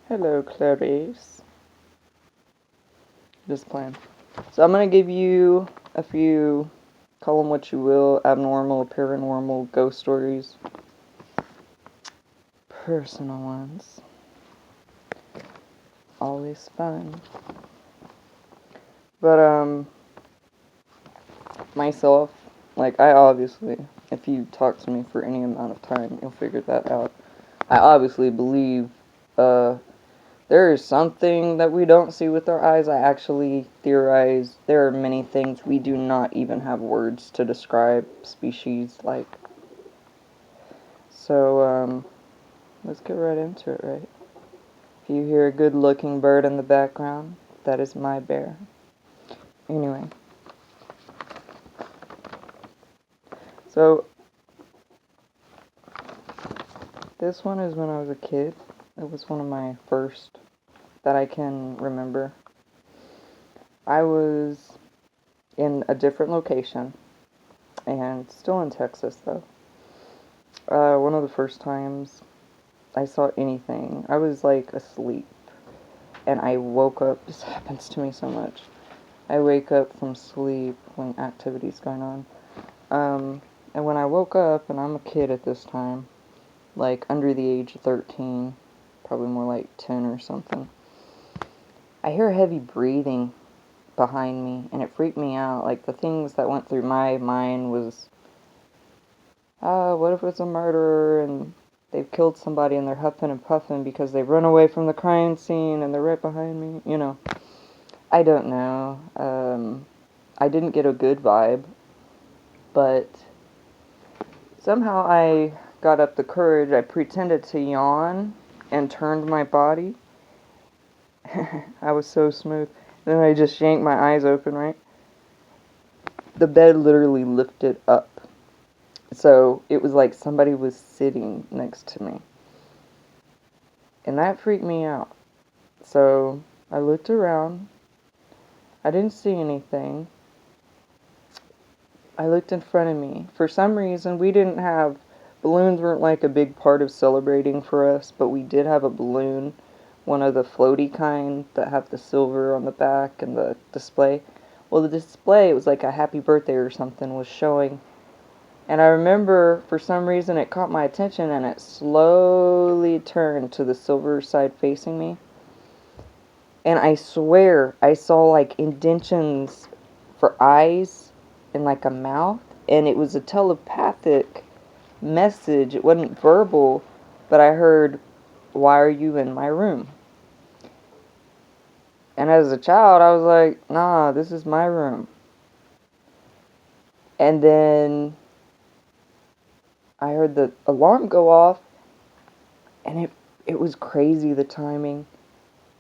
Hello, Clarice. Just playing. So I'm gonna give you a few, call them what you will, abnormal, paranormal, ghost stories. Personal ones. Always fun. But, myself, like, I obviously, if you talk to me for any amount of time, you'll figure that out. I obviously believe, there is something that we don't see with our eyes. I actually theorize there are many things we do not even have words to describe species like. So, let's get right into it, right? If you hear a good looking bird in the background, that is my bear. Anyway. So, this one is when I was a kid. It was one of my first that I can remember. I was in a different location, and still in Texas though. One of the first times I saw anything, I was like asleep, and I woke up. This happens to me so much. I wake up from sleep when activity's going on. And when I woke up, and I'm a kid at this time, like under the age of 13, probably more like 10 or something, I hear heavy breathing behind me, and it freaked me out. Like, the things that went through my mind was, what if it's a murderer and they've killed somebody and they're huffing and puffing because they've run away from the crime scene and they're right behind me, you know. I don't know. I didn't get a good vibe, but somehow I got up the courage. I pretended to yawn and turned my body. I was so smooth. Then I just yanked my eyes open, right? The bed literally lifted up. So it was like somebody was sitting next to me. And that freaked me out. So I looked around. I didn't see anything. I looked in front of me. For some reason, we didn't have, balloons weren't like a big part of celebrating for us, but we did have a balloon, one of the floaty kind that have the silver on the back and the display. Well, the display, it was like a happy birthday or something, was showing. And I remember, for some reason, it caught my attention and it slowly turned to the silver side facing me. And I swear I saw like indentions for eyes and like a mouth. And it was a telepathic message. It wasn't verbal, but I heard, "Why are you in my room?" And as a child, I was like, "Nah, this is my room." And then I heard the alarm go off, and it was crazy, the timing.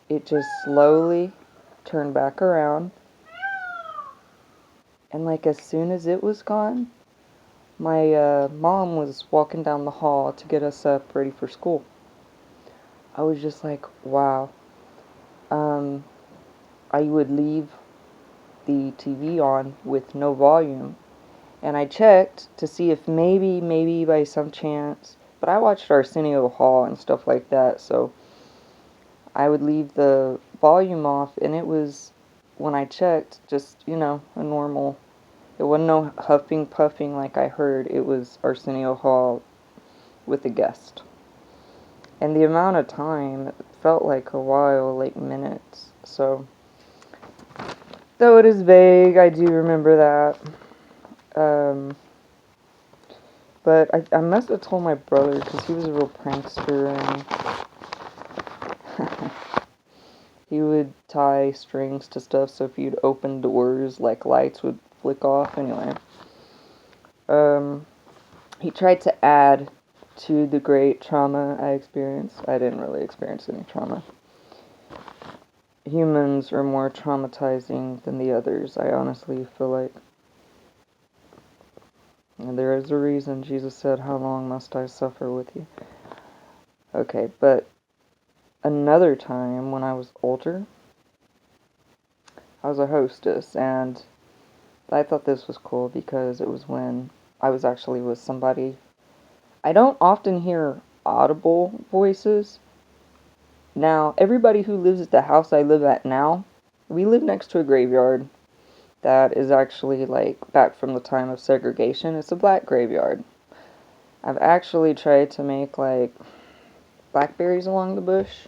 It just slowly turned back around, and like as soon as it was gone, my mom was walking down the hall to get us up ready for school. I was just like, wow. I would leave the TV on with no volume, and I checked to see if maybe by some chance, but I watched Arsenio Hall and stuff like that, so I would leave the volume off, and it was, when I checked, just, a normal, it wasn't no huffing, puffing like I heard. It was Arsenio Hall with a guest. And the amount of time, it felt like a while, like minutes. So, though it is vague, I do remember that. But I must have told my brother, because he was a real prankster, and he would tie strings to stuff, so if you'd open doors, like lights would flick off. Anyway, he tried to add to the great trauma I experienced. I didn't really experience any trauma. Humans are more traumatizing than the others, I honestly feel like. And there is a reason Jesus said, "How long must I suffer with you?" Okay, but another time when I was older, I was a hostess, and I thought this was cool because it was when I was actually with somebody. I don't often hear audible voices, Now, everybody who lives at the house I live at now, we live next to a graveyard that is actually, like, back from the time of segregation. It's a black graveyard. I've actually tried to make, like, blackberries along the bush,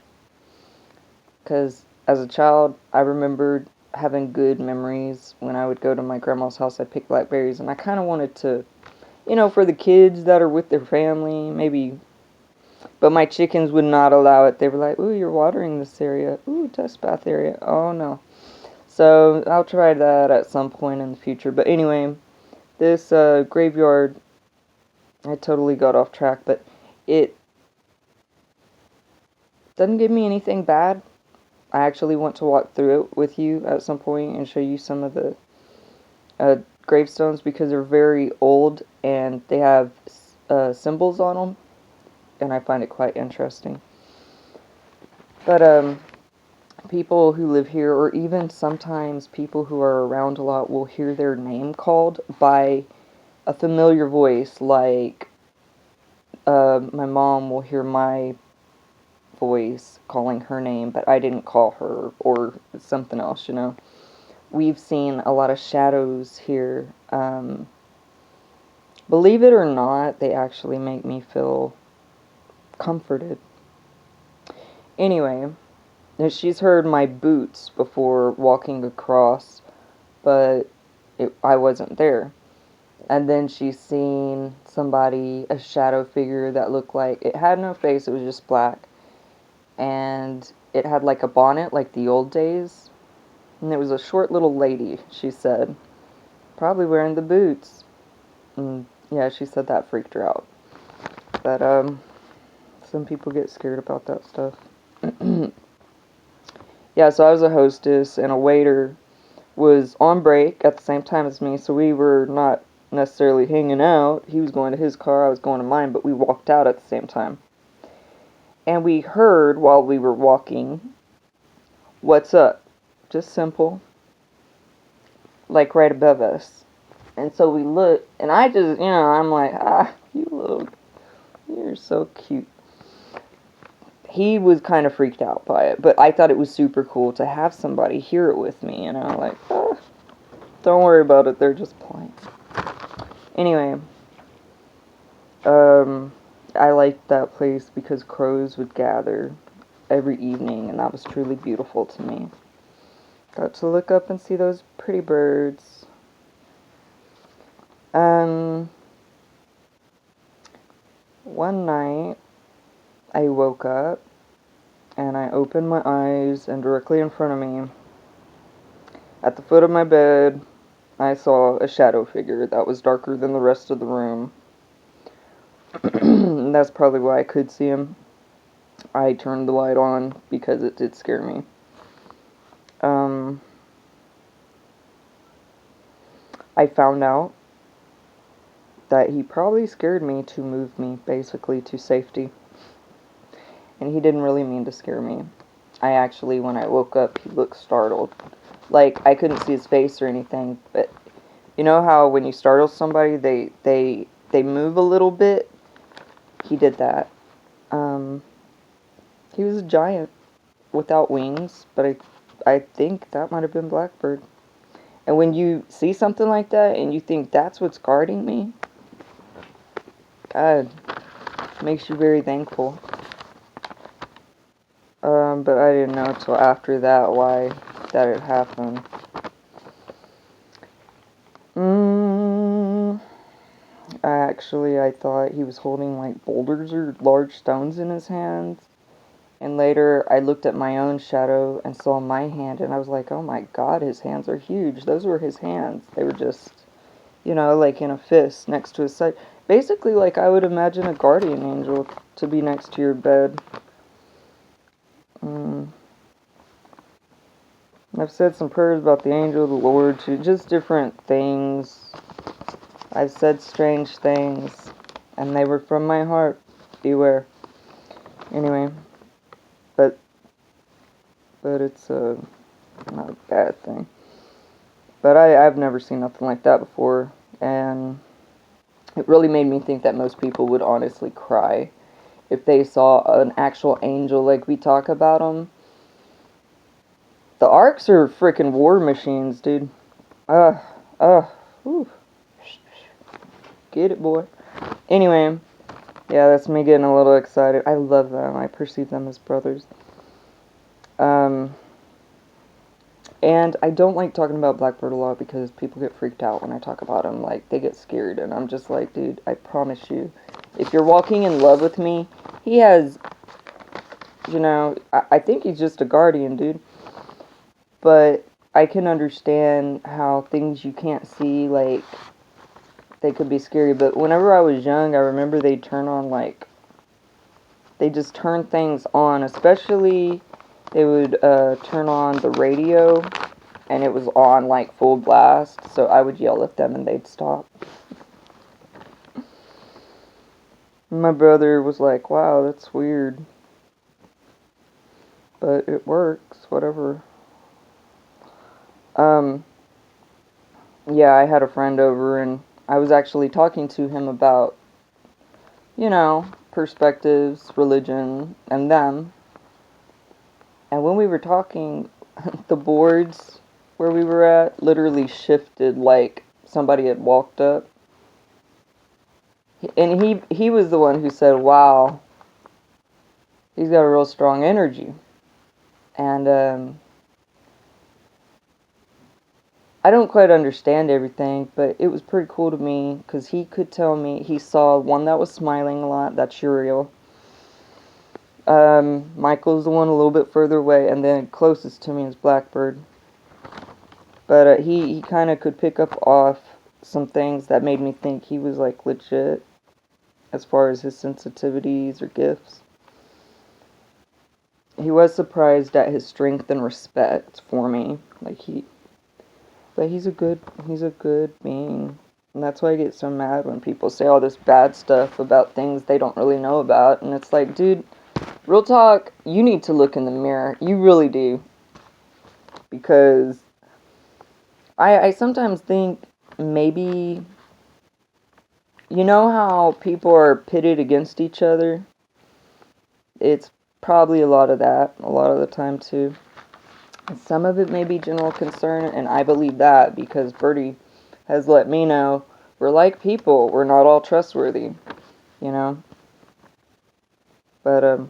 because as a child, I remembered having good memories. When I would go to my grandma's house, I'd pick blackberries, and I kind of wanted to, for the kids that are with their family, maybe. But my chickens would not allow it. They were like, ooh, you're watering this area. Ooh, test bath area. Oh, no. So I'll try that at some point in the future. But anyway, this graveyard, I totally got off track, but it doesn't give me anything bad. I actually want to walk through it with you at some point and show you some of the gravestones, because they're very old and they have symbols on them, and I find it quite interesting. But people who live here, or even sometimes people who are around a lot, will hear their name called by a familiar voice. Like my mom will hear my voice calling her name, but I didn't call her, or something else, We've seen a lot of shadows here. Believe it or not, they actually make me feel comforted. Anyway, she's heard my boots before walking across, but I wasn't there. And then she's seen a shadow figure that looked like, it had no face, it was just black. And it had like a bonnet, like the old days. And it was a short little lady, she said. Probably wearing the boots. And yeah, she said that freaked her out. But, some people get scared about that stuff. Yeah, so I was a hostess, and a waiter was on break at the same time as me, so we were not necessarily hanging out. He was going to his car, I was going to mine, but we walked out at the same time. And we heard, while we were walking, "What's up?" Just simple. Like right above us. And so we looked, and I just, I'm like, you're so cute. He was kind of freaked out by it, but I thought it was super cool to have somebody hear it with me, like, don't worry about it, they're just playing. Anyway, I liked that place because crows would gather every evening, and that was truly beautiful to me. Got to look up and see those pretty birds. One night, I woke up, and I opened my eyes, and directly in front of me, at the foot of my bed, I saw a shadow figure that was darker than the rest of the room. That's probably why I could see him. I turned the light on because it did scare me. I found out that he probably scared me to move me, basically, to safety. And he didn't really mean to scare me. I actually, when I woke up, he looked startled. Like, I couldn't see his face or anything, but you know how when you startle somebody, they move a little bit? He did that. He was a giant without wings, but I think that might have been Blackbird. And when you see something like that and you think that's what's guarding me, God, makes you very thankful. But I didn't know until after that why that had happened. I thought he was holding like boulders or large stones in his hands. And later I looked at my own shadow and saw my hand, and I was like, oh my God, his hands are huge. Those were his hands. They were just, like in a fist next to his side. Basically, like I would imagine a guardian angel to be next to your bed. I've said some prayers about the angel of the Lord, to just different things. I've said strange things, and they were from my heart. Beware. Anyway, but it's not a bad thing. But I've never seen nothing like that before, and it really made me think that most people would honestly cry if they saw an actual angel like we talk about them. The arcs are freaking war machines, dude. Uh, whew. Get it, boy. Anyway, yeah, that's me getting a little excited. I love them. I perceive them as brothers. And I don't like talking about Blackbird a lot because people get freaked out when I talk about him. Like, they get scared, and I'm just like, dude, I promise you, if you're walking in love with me, he has, I think he's just a guardian, dude. But I can understand how things you can't see, like, they could be scary. But whenever I was young, I remember they'd turn on, like, they just turn things on, especially they would turn on the radio, and it was on, like, full blast, so I would yell at them and they'd stop. My brother was like, wow, that's weird. But it works, whatever. Yeah, I had a friend over, and I was actually talking to him about, perspectives, religion, and them. And when we were talking, the boards where we were at literally shifted like somebody had walked up. And he was the one who said, wow, he's got a real strong energy. And I don't quite understand everything, but it was pretty cool to me because he could tell me he saw one that was smiling a lot. That's Uriel. Michael's the one a little bit further away, and then closest to me is Blackbird. But he kind of could pick up off some things that made me think he was like legit as far as his sensitivities or gifts. He was surprised at his strength and respect for me. But he's a good being. And that's why I get so mad when people say all this bad stuff about things they don't really know about. And it's like, dude, real talk, you need to look in the mirror. You really do. Because I sometimes think maybe, you know how people are pitted against each other? It's probably a lot of that, a lot of the time too. Some of it may be general concern, and I believe that because Birdie has let me know we're like people. We're not all trustworthy, you know? But,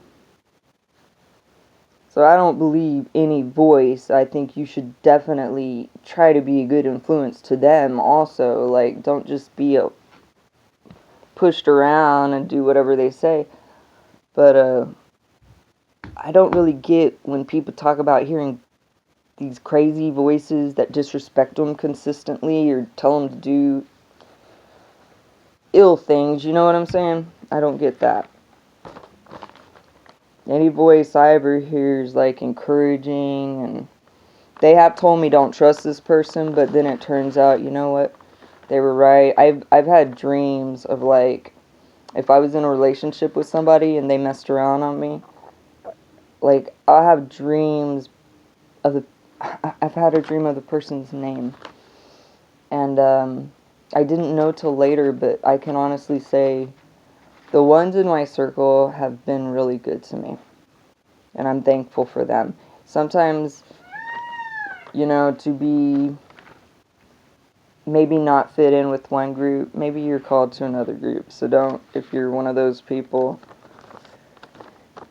so I don't believe any voice. I think you should definitely try to be a good influence to them also. Like, don't just be pushed around and do whatever they say. But, I don't really get when people talk about hearing these crazy voices that disrespect them consistently or tell them to do ill things, you know what I'm saying? I don't get that. Any voice I ever hear is like encouraging, and they have told me don't trust this person, but then it turns out, you know what? They were right. I've had dreams of like if I was in a relationship with somebody and they messed around on me, like I'll have dreams of the I've had a dream of the person's name. And I didn't know till later, but I can honestly say the ones in my circle have been really good to me. And I'm thankful for them. Sometimes, to be maybe not fit in with one group, maybe you're called to another group. So don't, if you're one of those people,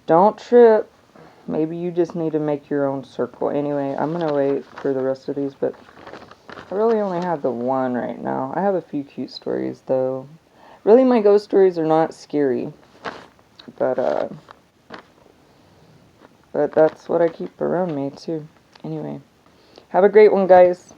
don't trip. Maybe you just need to make your own circle. Anyway, I'm going to wait for the rest of these, but I really only have the one right now. I have a few cute stories, though. Really, my ghost stories are not scary. But that's what I keep around me, too. Anyway, have a great one, guys.